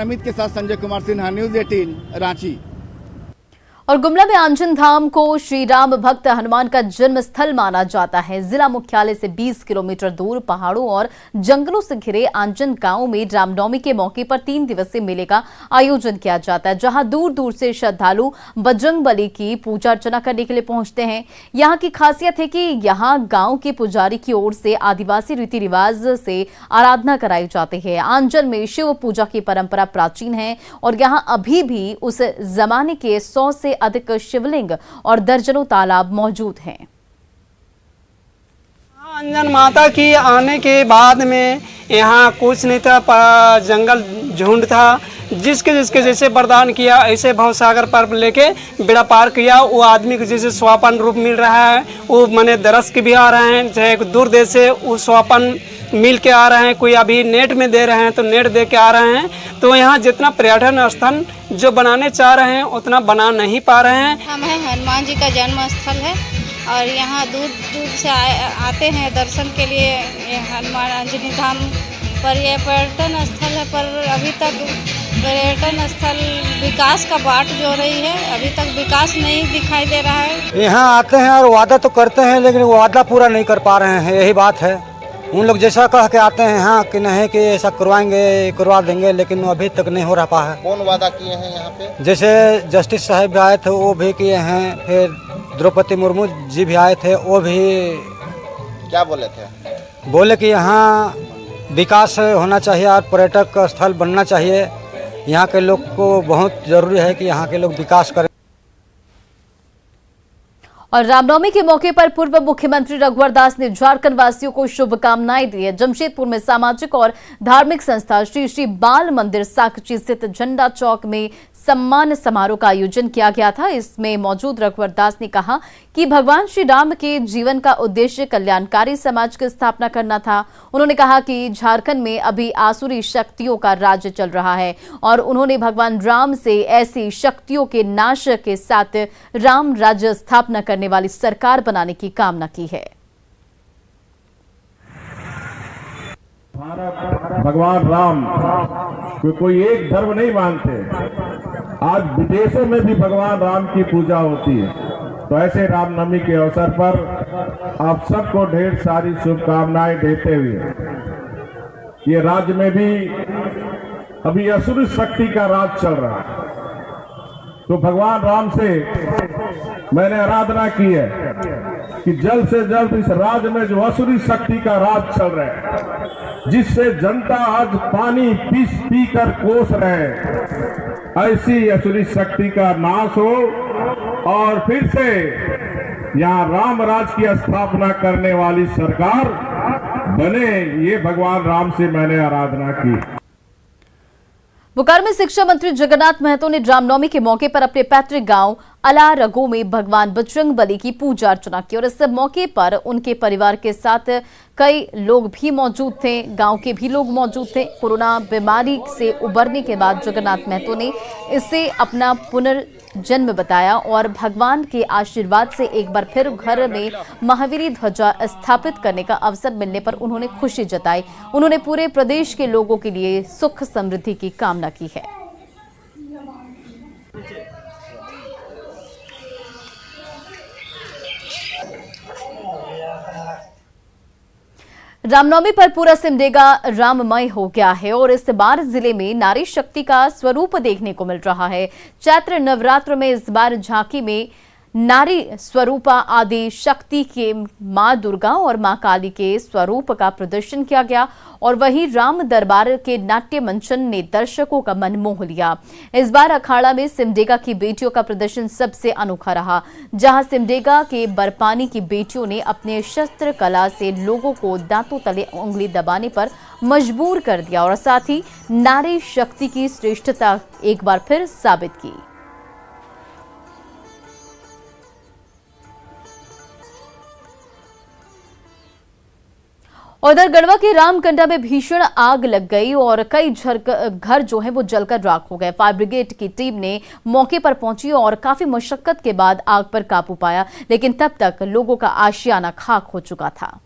अमित के साथ संजय कुमार सिन्हा, न्यूज़ 18 रांची। और गुमला में आंजन धाम को श्री राम भक्त हनुमान का जन्म स्थल माना जाता है। जिला मुख्यालय से 20 किलोमीटर दूर पहाड़ों और जंगलों से घिरे आंजन गांव में रामनवमी के मौके पर 3 दिवसीय मेले का आयोजन किया जाता है, जहां दूर दूर से श्रद्धालु बजरंगबली की पूजा अर्चना करने के लिए पहुंचते हैं। यहाँ की खासियत है कि यहाँ गाँव के पुजारी की ओर से आदिवासी रीति रिवाज से आराधना कराई जाती है। आंजन में शिव पूजा की परंपरा प्राचीन है और यहाँ अभी भी उस जमाने के 100 से अधिक शिवलिंग और दर्जनों तालाब मौजूद हैं। अंजन माता की आने के बाद में यहाँ कुछ नहीं था, जंगल झुंड था। जिसके जिसके जैसे वरदान किया ऐसे भवसागर पर लेके बेड़ा पार किया। वो आदमी को जैसे स्वापन रूप मिल रहा है, वो मने दरस के भी आ रहे हैं, चाहे दूर देश से वो स्वापन मिल के आ रहे हैं, कोई अभी नेट में दे रहे हैं तो नेट दे के आ रहे हैं। तो यहाँ जितना पर्यटन स्थल जो बनाने चाह रहे हैं उतना बना नहीं पा रहे हैं। हम है हनुमान जी का जन्म स्थल है और यहाँ दूर दूर से आते हैं दर्शन के लिए। हनुमान आंजनी धाम पर यह पर्यटन स्थल है, पर अभी तक पर्यटन स्थल विकास का बाट जो रही है, अभी तक विकास नहीं दिखाई दे रहा है। यहाँ आते हैं और वादा तो करते हैं लेकिन वो वादा पूरा नहीं कर पा रहे हैं, यही बात है। उन लोग जैसा कह के आते हैं यहाँ कि नहीं कि ऐसा करवाएंगे, करवा देंगे, लेकिन वो अभी तक नहीं हो रहा है। कौन वादा किए हैं यहाँ पे? जैसे जस्टिस साहब भी आए थे वो भी किए हैं, फिर द्रौपदी मुर्मू जी भी आए थे, वो भी क्या बोले थे? बोले कि यहाँ विकास होना चाहिए और पर्यटक स्थल बनना चाहिए। यहाँ के लोग को बहुत ज़रूरी है कि यहाँ के लोग विकास करें। और रामनवमी के मौके पर पूर्व मुख्यमंत्री रघुवर दास ने झारखंड वासियों को शुभकामनाएं दी है। जमशेदपुर में सामाजिक और धार्मिक संस्था श्री श्री बाल मंदिर साकची स्थित झंडा चौक में सम्मान समारोह का आयोजन किया गया था। इसमें मौजूद रघुवर दास ने कहा कि भगवान श्री राम के जीवन का उद्देश्य कल्याणकारी समाज की स्थापना करना था। उन्होंने कहा कि झारखंड में अभी आसुरी शक्तियों का राज्य चल रहा है और उन्होंने भगवान राम से ऐसी शक्तियों के नाश के साथ राम राज्य स्थापना करने वाली सरकार बनाने की कामना की है। भगवान राम कोई एक धर्म नहीं मानते। आज विदेशों में भी भगवान राम की पूजा होती है। तो ऐसे रामनवमी के अवसर पर आप सबको ढेर सारी शुभकामनाएं देते हुए, ये राज्य में भी अभी असुर शक्ति का राज चल रहा है, तो भगवान राम से मैंने आराधना की है कि जल्द से जल्द इस राज्य में जो असुरी शक्ति का राज चल रहा है, जिससे जनता आज पानी पी कर कोस रहे, ऐसी असुरी शक्ति का नाश हो और फिर से यहाँ राम राज की स्थापना करने वाली सरकार बने। ये भगवान राम से मैंने आराधना की। बोकारो में शिक्षा मंत्री जगन्नाथ महतो ने रामनवमी के मौके पर अपने पैतृक गांव अलारगो में भगवान बजरंगबली की पूजा अर्चना की और इस मौके पर उनके परिवार के साथ कई लोग भी मौजूद थे, गांव के भी लोग मौजूद थे। कोरोना बीमारी से उबरने के बाद जगन्नाथ महतो ने इसे अपना पुनर्जन्म बताया और भगवान के आशीर्वाद से एक बार फिर घर में महावीरी ध्वजा स्थापित करने का अवसर मिलने पर उन्होंने खुशी जताई। उन्होंने पूरे प्रदेश के लोगों के लिए सुख समृद्धि की कामना की है। रामनवमी पर पूरा सिमडेगा राममय हो गया है और इस बार जिले में नारी शक्ति का स्वरूप देखने को मिल रहा है। चैत्र नवरात्र में इस बार झांकी में नारी स्वरूपा आदि शक्ति के मां दुर्गा और मां काली के स्वरूप का प्रदर्शन किया गया और वहीं राम दरबार के नाट्य मंचन ने दर्शकों का मन मोह लिया। इस बार अखाड़ा में सिमडेगा की बेटियों का प्रदर्शन सबसे अनोखा रहा, जहां सिमडेगा के बरपानी की बेटियों ने अपने शस्त्र कला से लोगों को दांतों तले उंगली दबाने पर मजबूर कर दिया और साथ ही नारी शक्ति की श्रेष्ठता एक बार फिर साबित की। उधर गढ़वा के रामकंडा में भीषण आग लग गई और कई घर जो है वो जलकर राख हो गए। फायर ब्रिगेड की टीम ने मौके पर पहुंची और काफी मशक्कत के बाद आग पर काबू पाया, लेकिन तब तक लोगों का आशियाना खाक हो चुका था।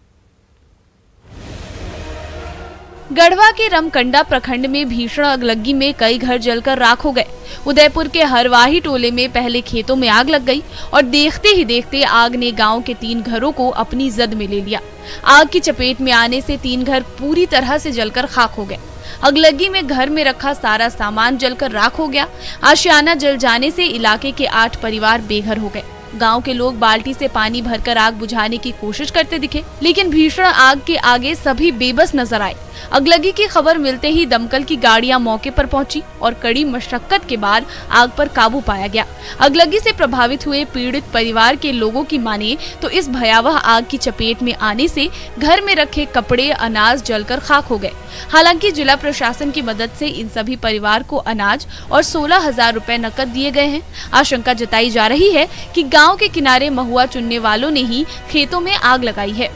गढ़वा के रमकंडा प्रखंड में भीषण अगलगी में कई घर जलकर राख हो गए। उदयपुर के हरवाही टोले में पहले खेतों में आग लग गई और देखते ही देखते आग ने गांव के 3 घरों को अपनी जद में ले लिया। आग की चपेट में आने से 3 घर पूरी तरह से जलकर खाक हो गए। अगलगी में घर में रखा सारा सामान जलकर राख हो गया। आशियाना जल जाने से इलाके के 8 परिवार बेघर हो गए। गांव के लोग बाल्टी से पानी भरकर आग बुझाने की कोशिश करते दिखे, लेकिन भीषण आग के आगे सभी बेबस नजर आए। अगलगी की खबर मिलते ही दमकल की गाड़ियां मौके पर पहुंची और कड़ी मशक्कत के बाद आग पर काबू पाया गया। अगलगी से प्रभावित हुए पीड़ित परिवार के लोगों की माने तो इस भयावह आग की चपेट में आने से घर में रखे कपड़े, अनाज जलकर खाक हो गए। हालांकि जिला प्रशासन की मदद से इन सभी परिवार को अनाज और 16,000 रुपए नकद दिए गए हैं। आशंका जताई जा रही है कि गाँव के किनारे महुआ चुनने वालों ने ही खेतों में आग लगाई है।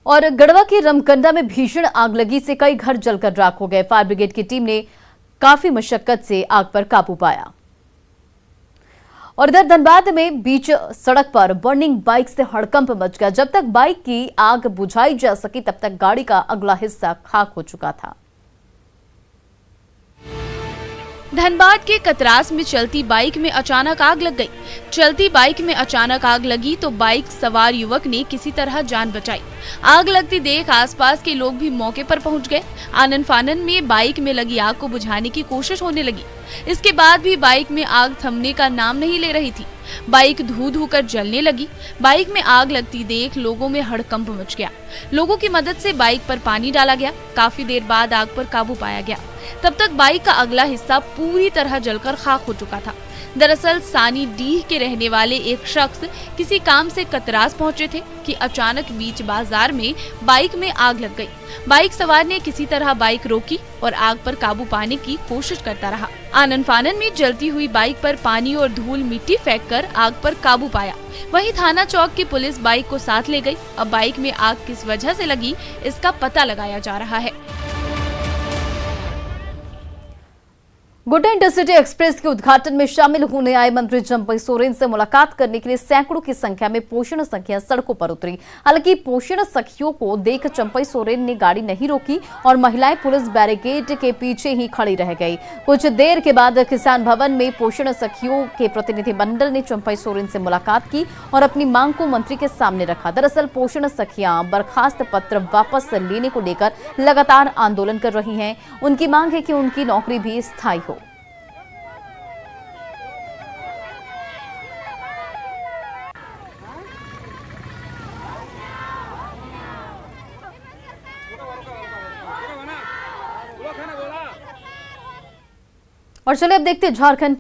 और गढ़वा के रमकंडा में भीषण आग लगी से कई घर जलकर राख हो गए। फायर ब्रिगेड की टीम ने काफी मशक्कत से आग पर काबू पाया। और इधर धनबाद में बीच सड़क पर बर्निंग बाइक से हड़कंप मच गया। जब तक बाइक की आग बुझाई जा सकी तब तक गाड़ी का अगला हिस्सा खाक हो चुका था। धनबाद के कतरास में चलती बाइक में अचानक आग लग गई। चलती बाइक में अचानक आग लगी तो बाइक सवार युवक ने किसी तरह जान बचाई। आग लगती देख आसपास के लोग भी मौके पर पहुंच गए। आनन फानन में बाइक में लगी आग को बुझाने की कोशिश होने लगी। इसके बाद भी बाइक में आग थमने का नाम नहीं ले रही थी। बाइक धू धू कर जलने लगी। बाइक में आग लगती देख लोगों में हड़कंप मच गया। लोगों की मदद से बाइक पर पानी डाला गया। काफी देर बाद आग पर काबू पाया गया। तब तक बाइक का अगला हिस्सा पूरी तरह जलकर खाक हो चुका था। दरअसल सानी डीह के रहने वाले एक शख्स किसी काम से कतरास पहुंचे थे कि अचानक बीच बाजार में बाइक में आग लग गई। बाइक सवार ने किसी तरह बाइक रोकी और आग पर काबू पाने की कोशिश करता रहा। आनन फानन में जलती हुई बाइक पर पानी और धूल मिट्टी फेंककर आग पर काबू पाया। वहीं थाना चौक की पुलिस बाइक को साथ ले गई। अब बाइक में आग किस वजह से लगी इसका पता लगाया जा रहा है। गुड डे इंटरसिटी एक्सप्रेस के उद्घाटन में शामिल होने आए मंत्री चंपई सोरेन से मुलाकात करने के लिए सैकड़ों की संख्या में पोषण सखियां सड़कों पर उतरी। हालांकि पोषण सखियों को देख चंपई सोरेन ने गाड़ी नहीं रोकी और महिलाएं पुलिस बैरिकेड के पीछे ही खड़ी रह गई। कुछ देर के बाद किसान भवन में पोषण सखियों के प्रतिनिधिमंडल ने चंपई सोरेन से मुलाकात की और अपनी मांग को मंत्री के सामने रखा। दरअसल पोषण सखियां बर्खास्त पत्र वापस लेने को लेकर लगातार आंदोलन कर रही हैं। उनकी मांग है कि उनकी नौकरी भी स्थायी हो। और चलिए अब देखते हैं झारखंड